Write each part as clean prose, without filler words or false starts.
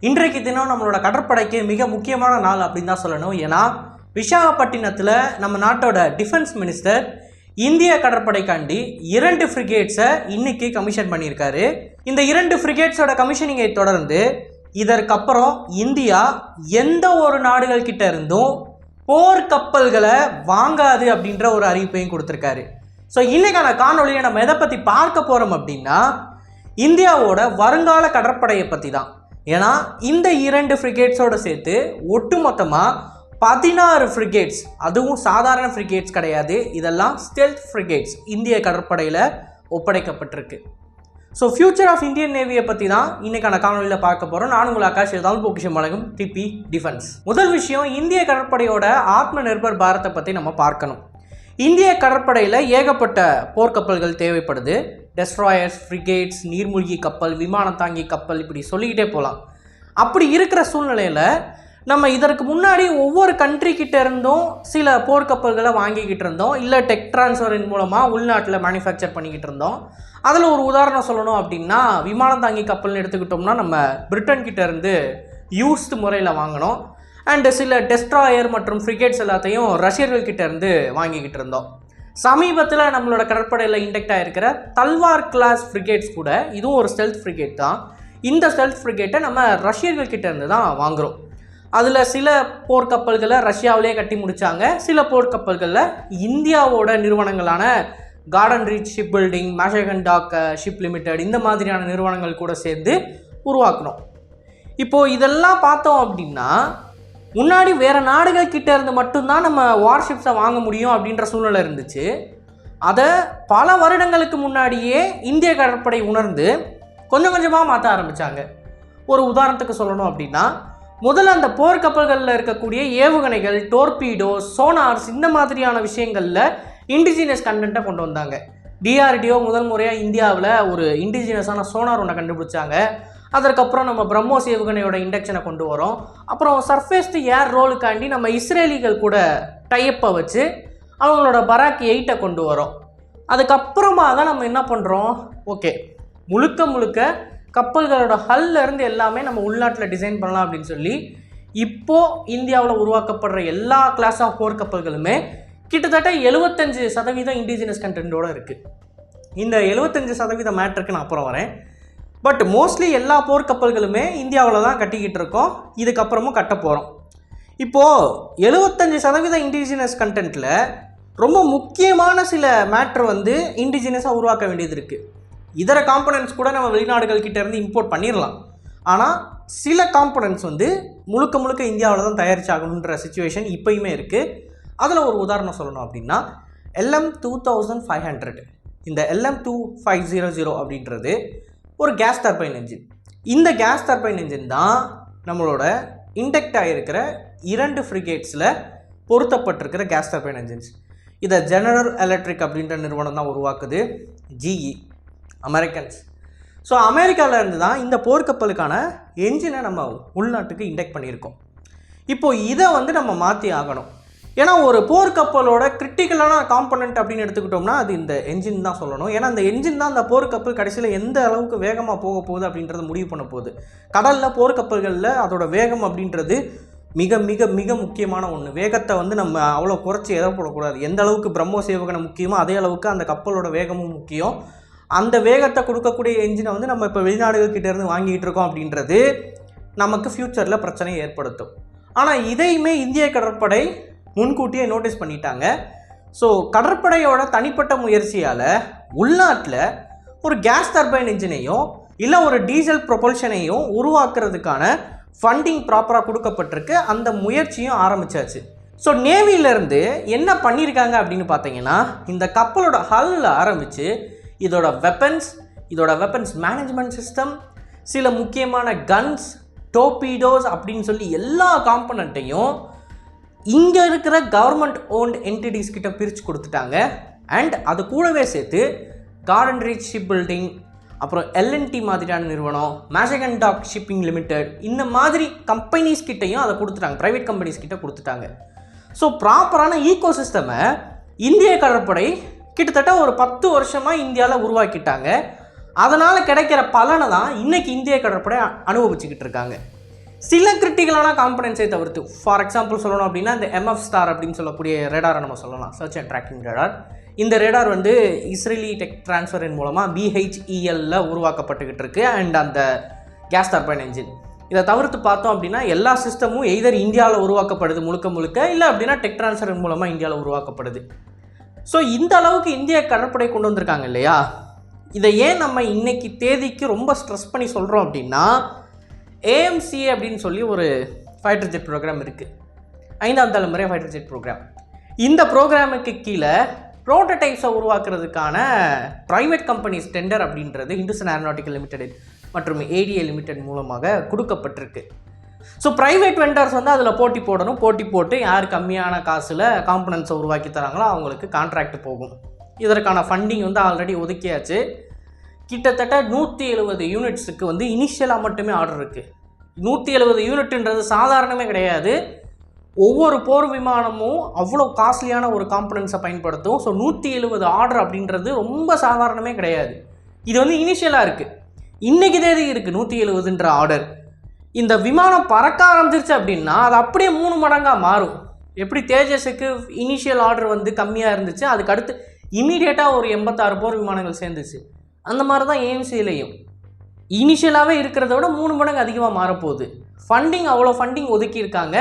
இன்றைக்கு தினம் நம்மளோட கடற்படைக்கு மிக முக்கியமான நாள் அப்படின்னு தான் சொல்லணும். ஏன்னா விசாகப்பட்டினத்தில் நம்ம நாட்டோட டிஃபென்ஸ் மினிஸ்டர் இந்திய கடற்படைக்காண்டி 2 ஃப்ரிகேட்ஸை இன்னைக்கு கமிஷன் பண்ணியிருக்காரு. இந்த 2 ஃப்ரிகேட்ஸோட கமிஷனிங்கை தொடர்ந்து இதற்கப்புறம் இந்தியா எந்த ஒரு நாடுகள் கிட்ட இருந்தும் போர் கப்பல்களை வாங்காது அப்படின்ற ஒரு அறிவிப்பையும் கொடுத்துருக்காரு. ஸோ இன்னைக்கான காணொலியை நம்ம எதை பற்றி பார்க்க போகிறோம் அப்படின்னா இந்தியாவோட வருங்கால கடற்படையை பற்றி தான். ஏன்னா இந்த 2 ஃப்ரிகேட்ஸோடு சேர்த்து ஒட்டுமொத்தமாக 16 ஃப்ரிகேட்ஸ், அதுவும் சாதாரண ஃப்ரிகேட்ஸ் கிடையாது, இதெல்லாம் ஸ்டெல்த் ஃப்ரிகேட்ஸ் இந்திய கடற்படையில் ஒப்படைக்கப்பட்டிருக்கு. ஸோ ஃபியூச்சர் ஆஃப் இந்தியன் நேவியை பற்றி தான் இன்றைக்கான காணொலியில் பார்க்க போகிறோம். நான் உங்கள் ஆகாஷ், தமிழ் பொக்கிஷம் வழங்கும் டிபி டிஃபென்ஸ். முதல் விஷயம், இந்திய கடற்படையோட ஆத்ம நிர்பர் பாரத்தை பற்றி நம்ம பார்க்கணும். இந்திய கடற்படையில் ஏகப்பட்ட போர்க்கப்பல்கள் தேவைப்படுது. டெஸ்ட்ராயர்ஸ், ஃப்ரிகேட்ஸ், நீர்மூழ்கி கப்பல், விமானம் தாங்கி கப்பல், இப்படி சொல்லிக்கிட்டே போகலாம். அப்படி இருக்கிற சூழ்நிலையில் நம்ம இதற்கு முன்னாடி ஒவ்வொரு கண்ட்ரி கிட்ட இருந்தும் சில போர்க்கப்பல்களை வாங்கிக்கிட்டு இருந்தோம், இல்லை டெக் டிரான்ஸ்ஃபரின் மூலமாக உள்நாட்டில் மேனுஃபேக்சர் பண்ணிக்கிட்டு இருந்தோம். அதில் ஒரு உதாரணம் சொல்லணும் அப்படின்னா விமானம் தாங்கி கப்பல்னு எடுத்துக்கிட்டோம்னா நம்ம பிரிட்டன் கிட்ட இருந்து யூஸ்டு முறையில் வாங்கினோம். அண்டு சில டெஸ்ட்ராயர் மற்றும் ஃப்ரிகேட்ஸ் எல்லாத்தையும் ரஷ்யர்கள் கிட்ட இருந்து வாங்கிக்கிட்டு இருந்தோம். சமீபத்தில் நம்மளோட கடற்படையில் இண்டெக்ட் ஆகிருக்கிற தல்வார் கிளாஸ் ஃப்ரிகேட்ஸ் கூட இதுவும் ஒரு ஸ்டெல்த் ஃப்ரிகேட் தான். இந்த ஸ்டெல்த் ஃப்ரிகேட்டை நம்ம ரஷ்யர்கள் கிட்ட இருந்து தான் வாங்குகிறோம். அதில் சில போர்க்கப்பல்களை ரஷ்யாவிலே கட்டி முடித்தாங்க, சில போர்க்கப்பல்களில் இந்தியாவோட நிறுவனங்களான Garden Reach ship building, Mazagon dock ship limited, இந்த மாதிரியான நிறுவனங்கள் கூட சேர்ந்து உருவாக்கணும். இப்போது இதெல்லாம் பார்த்தோம் அப்படின்னா முன்னாடி வேறு நாடுகள் கிட்ட இருந்து மட்டும்தான் நம்ம வார்ஷிப்ஸை வாங்க முடியும் அப்படின்ற சூழ்நிலை இருந்துச்சு. அதை பல வருடங்களுக்கு முன்னாடியே இந்திய கடற்படை உணர்ந்து கொஞ்சம் கொஞ்சமாக மாற்ற ஆரம்பித்தாங்க. ஒரு உதாரணத்துக்கு சொல்லணும் அப்படின்னா முதல்ல அந்த போர்க்கப்பல்களில் இருக்கக்கூடிய ஏவுகணைகள், டோர்பீடோ, சோனார்ஸ், இந்த மாதிரியான விஷயங்களில் இண்டிஜினியஸ் கண்டென்ட்டை கொண்டு வந்தாங்க. டிஆர்டிஓ முதல் முறையாக இந்தியாவில் ஒரு இண்டிஜினியஸான சோனார் ஒன்றை கண்டுபிடிச்சாங்க. அதற்கப்புறம் நம்ம பிரம்மோஸ் ஏவுகணையோட இண்டக்ஷனை கொண்டு வரோம். அப்புறம் சர்ஃபேஸ் டு ஏர் ரோலுக்காண்டி நம்ம இஸ்ரேலிகள் கூட டைப்பை வச்சு அவங்களோட பராக் 8 கொண்டு வரோம். அதுக்கப்புறமா தான் நம்ம என்ன பண்ணுறோம், ஓகே முழுக்க முழுக்க கப்பல்களோட ஹல்ல இருந்து எல்லாமே நம்ம உள்நாட்டில் டிசைன் பண்ணலாம் அப்படின்னு சொல்லி இப்போது இந்தியாவில் உருவாக்கப்படுற எல்லா கிளாஸ் ஆஃப் போர் கப்பல்களுமே கிட்டத்தட்ட 75% இண்டிஜினஸ் கண்டென்ட்டோடு இருக்குது. இந்த 75% மேட்ருக்கு நான் அப்புறம் வரேன். பட் மோஸ்ட்லி எல்லா போர்க்கப்பல்களுமே இந்தியாவில் தான் கட்டிக்கிட்டு இருக்கோம், இதுக்கப்புறமும் கட்ட போகிறோம். இப்போது 75% இண்டிஜினஸ் கண்டென்ட்டில் ரொம்ப முக்கியமான சில மேட்ரு இண்டிஜினஸாக உருவாக்க வேண்டியது இருக்குது. இதர காம்பனன்ட்ஸ் கூட நம்ம வெளிநாடுகள் கிட்ட இருந்து இம்போர்ட் பண்ணிடலாம். ஆனால் சில காம்பனன்ட்ஸ் முழுக்க முழுக்க இந்தியாவில் தான் தயாரிச்சாகணுன்ற சுச்சுவேஷன் இப்போயுமே இருக்குது. அதில் ஒரு உதாரணம் சொல்லணும் அப்படின்னா LM2500, இந்த LM2500 அப்படின்றது ஒரு கேஸ் டர்பைன் என்ஜின். இந்த கேஸ் டர்பைன் என்ஜின் தான் நம்மளோட இண்டெக்ட் ஆகிருக்கிற 2 ஃப்ரிகேட்ஸில் பொருத்தப்பட்டிருக்கிற கேஸ் டர்பைன் என்ஜின்ஸ். இதை ஜெனரல் எலக்ட்ரிக் அப்படின்ற நிறுவனம் தான் உருவாக்குது, GE அமெரிக்கன்ஸ். ஸோ அமெரிக்காவிலேருந்து தான் இந்த போர்க்கப்பலுக்கான என்ஜினை நம்ம உள்நாட்டுக்கு இண்டெக்ட் பண்ணியிருக்கோம். இப்போது இதை நம்ம மாற்றி ஆகணும். ஏன்னா ஒரு போர்க்கப்பலோட கிரிட்டிக்கலான காம்பனண்ட் அப்படின்னு எடுத்துக்கிட்டோம்னா அது இந்த என்ஜின் தான் சொல்லணும். ஏன்னா அந்த என்ஜின் தான் அந்த போர்க்கப்பல் கடைசியில் எந்த அளவுக்கு வேகமாக போக போகுது அப்படின்றத முடிவு பண்ண போகுது. கடலில் போர்க்கப்பல்களில் அதோட வேகம் அப்படின்றது மிக மிக மிக முக்கியமான ஒன்று. வேகத்தை நம்ம அவ்வளோ குறைச்சி எதை போடக்கூடாது. எந்த அளவுக்கு பிரம்மோஸ் ஏவுகணை முக்கியமோ அதே அளவுக்கு அந்த கப்பலோட வேகமும் முக்கியம். அந்த வேகத்தை கொடுக்கக்கூடிய என்ஜினை நம்ம இப்போ வெளிநாடுகள் கிட்டேருந்து வாங்கிட்டு இருக்கோம் அப்படின்றது நமக்கு ஃப்யூச்சரில் பிரச்சனையை ஏற்படுத்தும். ஆனால் இதையுமே இந்திய கடற்படை முன்கூட்டியே நோட்டீஸ் பண்ணிட்டாங்க. ஸோ கடற்படையோட தனிப்பட்ட முயற்சியால் உள்நாட்டில் ஒரு கேஸ் டர்பைன் என்ஜினையும் இல்லை ஒரு டீசல் ப்ரொபல்ஷனையும் உருவாக்குறதுக்கான ஃபண்டிங் ப்ராப்பராக கொடுக்கப்பட்டிருக்கு. அந்த முயற்சியும் ஆரம்பித்தாச்சு. ஸோ நேவியிலேருந்து என்ன பண்ணியிருக்காங்க அப்படின்னு பார்த்தீங்கன்னா இந்த கப்பலோட ஹல்லில் ஆரம்பித்து இதோட வெப்பன்ஸ் மேனேஜ்மெண்ட் சிஸ்டம், சில முக்கியமான கன்ஸ், டோர்பீடோஸ் அப்படின்னு சொல்லி எல்லா காம்பனண்ட்டையும் இங்கே இருக்கிற கவர்மெண்ட் ஓன்ட் என்டிட்டிஸ் கிட்ட பிரித்து கொடுத்துட்டாங்க. அண்ட் அது கூடவே சேர்த்து கார்டன் ரீச் ஷிப் பில்டிங், அப்புறம் LNT மாதிரியான நிறுவனம், மேஷகன் டாக் ஷிப்பிங் லிமிடெட், இந்த மாதிரி கம்பெனிஸ் கிட்டையும் அதை கொடுத்துட்டாங்க, ப்ரைவேட் கம்பெனிஸ் கிட்ட கொடுத்துட்டாங்க. ஸோ ப்ராப்பரான ஈகோ சிஸ்டமை இந்திய கடற்படை கிட்டத்தட்ட ஒரு 10 வருஷமாக இந்தியாவில் உருவாக்கிட்டாங்க. அதனால் கிடைக்கிற பலனை தான் இன்றைக்கி இந்திய கடற்படை அனுபவிச்சுக்கிட்டு இருக்காங்க. சில கிரிட்டிக்கலான காம்பனன்ஸை தவிர்த்து, ஃபார் எக்ஸாம்பிள் சொல்லணும் அப்படின்னா இந்த MF ஸ்டார் அப்படின்னு சொல்லக்கூடிய ரேடாரை நம்ம சொல்லலாம், சர்ச் அண்ட் ட்ராக்கிங் ரேடார். இந்த ரேடார் வந்து இஸ்ரேலி டெக் டிரான்ஸ்ஃபரின் மூலமாக BHELல உருவாக்கப்பட்டுக்கிட்டு இருக்கு. அண்ட் அந்த கேஸ் டர்பைன் என்ஜின் இதை தவிர்த்து பார்த்தோம் அப்படின்னா எல்லா சிஸ்டமும் எய்தர் இந்தியாவில் உருவாக்கப்படுது முழுக்க, இல்லை அப்படின்னா டெக் டிரான்ஸ்ஃபரின் மூலமாக இந்தியாவில் உருவாக்கப்படுது. ஸோ இந்த அளவுக்கு இந்திய கடற்படை கொண்டு வந்திருக்காங்க இல்லையா? இதை ஏன் நம்ம இன்னைக்கு தேதிக்கு ரொம்ப ஸ்ட்ரெஸ் பண்ணி சொல்கிறோம் அப்படின்னா, AMCA அப்படின்னு சொல்லி ஒரு ஃபைட்டர் ஜெட் ப்ரோக்ராம் இருக்குது, 5ஆம் தலைமுறை ஃபைட்டர் ஜெட் ப்ரோக்ராம். இந்த ப்ரோக்ராமுக்கு கீழே ப்ரோட்டோடைப்ஸை உருவாக்குறதுக்கான ப்ரைவேட் கம்பெனிஸ் டெண்டர் அப்படின்றது ஹிந்துஸ்தான் ஏரோநாட்டிக்கல் லிமிடெட் மற்றும் ADA லிமிடெட் மூலமாக கொடுக்கப்பட்டிருக்கு. ஸோ ப்ரைவேட் வெண்டர்ஸ் வந்து அதில் போட்டி போடணும், போட்டி போட்டு யார் கம்மியான காசில் காம்பனன்ஸை உருவாக்கி தராங்களோ அவங்களுக்கு கான்ட்ராக்ட் போகும். இதற்கான ஃபண்டிங் வந்து ஆல்ரெடி ஒதுக்கியாச்சு. கிட்டத்தட்ட 170 யூனிட்ஸுக்கு வந்து இனிஷியலாக மட்டுமே ஆர்டர் இருக்குது. 170 யூனிட்ன்றது சாதாரணமே கிடையாது. ஒவ்வொரு போர் விமானமும் அவ்வளோ காஸ்ட்லியான ஒரு காம்பனன்ஸை பயன்படுத்தும். ஸோ 170 ஆர்டர் அப்படின்றது ரொம்ப சாதாரணமே கிடையாது. இது வந்து இனிஷியலாக இருக்குது, இன்றைக்கி தேதி இருக்குது 170ன்ற ஆர்டர். இந்த விமானம் பறக்க ஆரம்பிச்சிருச்சு அப்படின்னா அது அப்படியே 3 மடங்காக மாறும். எப்படி தேஜஸுக்கு இனிஷியல் ஆர்டர் வந்து கம்மியாக இருந்துச்சு, அதுக்கு அடுத்து இமீடியட்டாக ஒரு 86 போர் விமானங்கள் சேர்ந்துச்சு. அந்த மாதிரி தான் AMCலையும் இனிஷியலாகவே இருக்கிறத விட 3 மடங்கு அதிகமாக மாறப்போகுது. ஃபண்டிங் அவ்வளோ ஃபண்டிங் ஒதுக்கியிருக்காங்க.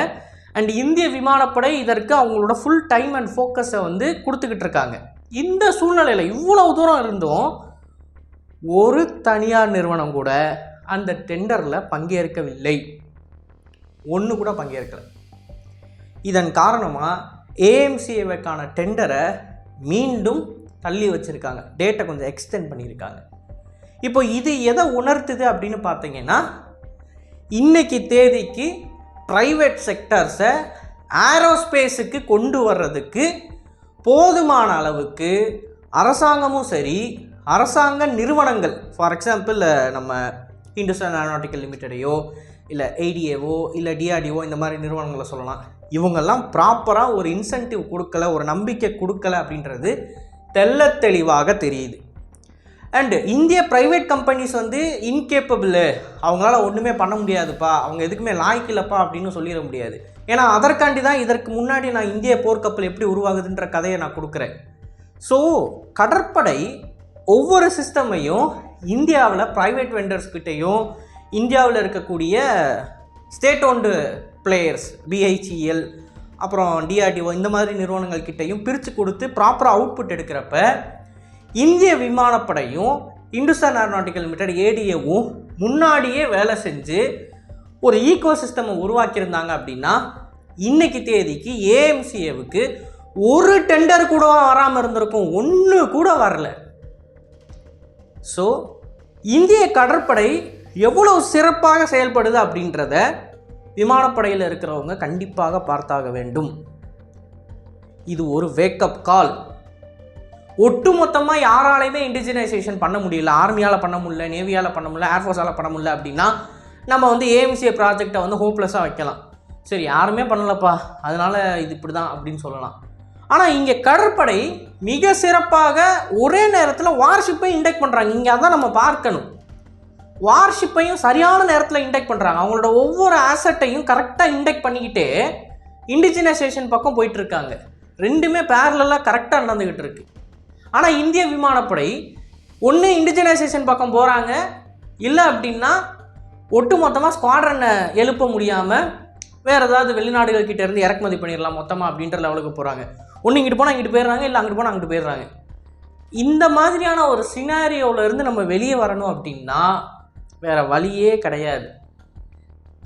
அண்ட் இந்திய விமானப்படை இதற்கு அவங்களோட ஃபுல் டைம் அண்ட் ஃபோக்கஸை வந்து கொடுத்துக்கிட்டு இருக்காங்க. இந்த சூழ்நிலையில் இவ்வளவு தூரம் இருந்தும் ஒரு தனியார் நிறுவனம் கூட அந்த டெண்டரில் பங்கேற்கவில்லை, ஒன்று கூட பங்கேற்கலை. இதன் காரணமாக AMCAவுக்கான டெண்டரை மீண்டும் தள்ளி வச்சுருக்காங்க, டேட்டை கொஞ்சம் எக்ஸ்டெண்ட் பண்ணியிருக்காங்க. இப்போ இது எதை உணர்த்துது அப்படின்னு பார்த்தீங்கன்னா, இன்றைக்கி தேதிக்கு ப்ரைவேட் செக்டர்ஸை ஏரோஸ்பேஸுக்கு கொண்டு வர்றதுக்கு போதுமான அளவுக்கு அரசாங்கமும் சரி, அரசாங்க நிறுவனங்கள், ஃபார் எக்ஸாம்பிள் நம்ம ஹிந்துஸ்தான் ஏரோநாட்டிக்கல் லிமிடெடையோ இல்லை ADAவோ இல்லை DRDO இந்த மாதிரி நிறுவனங்களை சொல்லலாம், இவங்கெல்லாம் ப்ராப்பராக ஒரு இன்சென்டிவ் கொடுக்கல, ஒரு நம்பிக்கை கொடுக்கல அப்படின்றது தெள்ள தெளிவாக தெரியுது. அண்டு இந்திய ப்ரைவேட் கம்பெனிஸ் வந்து இன்கேப்பபிள், அவங்களால ஒன்றுமே பண்ண முடியாதுப்பா, அவங்க எதுக்குமே லாய்க்கு இல்லைப்பா அப்படின்னு சொல்லிட முடியாது. ஏன்னா அதற்காண்டி தான் இதற்கு முன்னாடி நான் இந்திய போர்க்கப்பல் எப்படி உருவாகுதுன்ற கதையை நான் கொடுக்குறேன். ஸோ கடற்படை ஒவ்வொரு சிஸ்டமையும் இந்தியாவில் ப்ரைவேட் வெண்டர்ஸ்கிட்டையும் இந்தியாவில் இருக்கக்கூடிய ஸ்டேட் ஓன்டு பிளேயர்ஸ் BHEL அப்புறம் DRDO இந்த மாதிரி நிறுவனங்கள் கிட்டையும் பிரித்து கொடுத்து ப்ராப்பராக அவுட்புட் எடுக்கிறப்ப இந்திய விமானப்படையும் ஹிந்துஸ்தான் ஏரோநாட்டிக்கல் லிமிடெட் ADAவும் முன்னாடியே வேலை செஞ்சு ஒரு ஈகோ சிஸ்டமை உருவாக்கியிருந்தாங்க அப்படின்னா இன்றைக்கி தேதிக்கு AMCAவுக்கு ஒரு டெண்டர் கூட வராமல் இருந்திருக்கும், ஒன்று கூட வரல. ஸோ இந்திய கடற்படை எவ்வளோ சிறப்பாக செயல்படுது அப்படின்றத விமானப்படையில் இருக்கிறவங்க கண்டிப்பாக பார்த்தாக வேண்டும். இது ஒரு வேக்கப் கால். ஒட்டுமொத்தமாக யாராலையுமே இண்டிஜினைசேஷன் பண்ண முடியல, ஆர்மியால் பண்ண முடியல, நேவியால் பண்ண முடியல, ஏர்ஃபோர்ஸால் பண்ண முடியல அப்படின்னா நம்ம வந்து AMCA ப்ராஜெக்டை வந்து ஹோப்லெஸ்ஸாக வைக்கலாம். சரி யாருமே பண்ணலப்பா அதனால் இது இப்படி தான் அப்படின்னு சொல்லலாம். ஆனால் இங்கே கடற்படை மிக சிறப்பாக ஒரே நேரத்தில் வார்ஷிப்பை இண்டெக்ட் பண்ணுறாங்க. இங்கே அதான் நம்ம பார்க்கணும், வார்ஷிப்பையும் சரியான நேரத்தில் இண்டெக்ட் பண்ணுறாங்க. அவங்களோட ஒவ்வொரு ஆசட்டையும் கரெக்டாக இண்டெக்ட் பண்ணிக்கிட்டே இண்டிஜினைசேஷன் பக்கம் போயிட்டுருக்காங்க. ரெண்டுமே பேரலாக கரெக்டாக நடந்துக்கிட்டு இருக்கு. ஆனால் இந்திய விமானப்படை ஒன்று இண்டிஜினைசேஷன் பக்கம் போகிறாங்க, இல்லை அப்படின்னா ஒட்டு மொத்தமாக ஸ்குவாட்ரனை எழுப்ப முடியாமல் வேறு ஏதாவது வெளிநாடுகள் கிட்டே இருந்து இறக்குமதி பண்ணிடலாம் மொத்தமாக அப்படின்ற லெவலுக்கு போகிறாங்க. ஒன்று இங்கிட்டு போனால் இங்கிட்டு போயிடுறாங்க, இல்லை அங்கிட்டு போனால் அங்கிட்டு போயிடுறாங்க. இந்த மாதிரியான ஒரு சினாரியோவிலேருந்து நம்ம வெளியே வரணும் அப்படின்னா வேறு வழியே கிடையாது.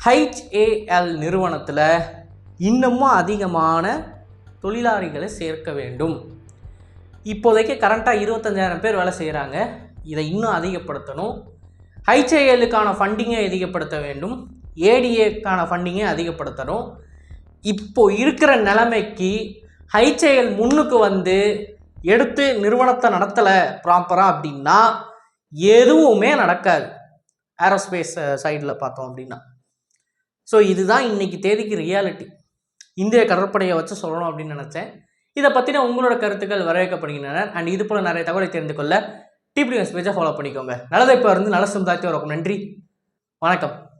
HAL நிறுவனத்தில் இன்னமும் அதிகமான தொழிலாளிகளை சேர்க்க வேண்டும். இப்போதைக்கு கரண்ட்டாக 25,000 பேர் வேலை செய்கிறாங்க, இதை இன்னும் அதிகப்படுத்தணும். HALக்கான ஃபண்டிங்கை அதிகப்படுத்த வேண்டும், ADAக்கான ஃபண்டிங்கை அதிகப்படுத்தணும். இப்போ இருக்கிற நிலைமைக்கு HAL முன்னுக்கு வந்து எடுத்து நிறுவனத்தை நடத்தலை ப்ராப்பராக அப்படின்னா எதுவுமே நடக்காது ஏரோஸ்பேஸ் சைடில் பார்த்தோம் அப்படின்னா. ஸோ இதுதான் இன்றைக்கி தேதிக்கு ரியாலிட்டி. இந்திய கடற்படையை வச்சு சொல்லணும் அப்படின்னு நினச்சேன். இதை பற்றின உங்களோட கருத்துக்கள் வரவேற்கப்படுகின்றன. அண்ட் இது போல் நிறைய தகவலை தெரிந்து கொள்ள TPD News பேஜை ஃபாலோ பண்ணிக்கோங்க. நல்லதை இப்போ இருந்து நல்ல சமுதாயத்தை வரும். நன்றி, வணக்கம்.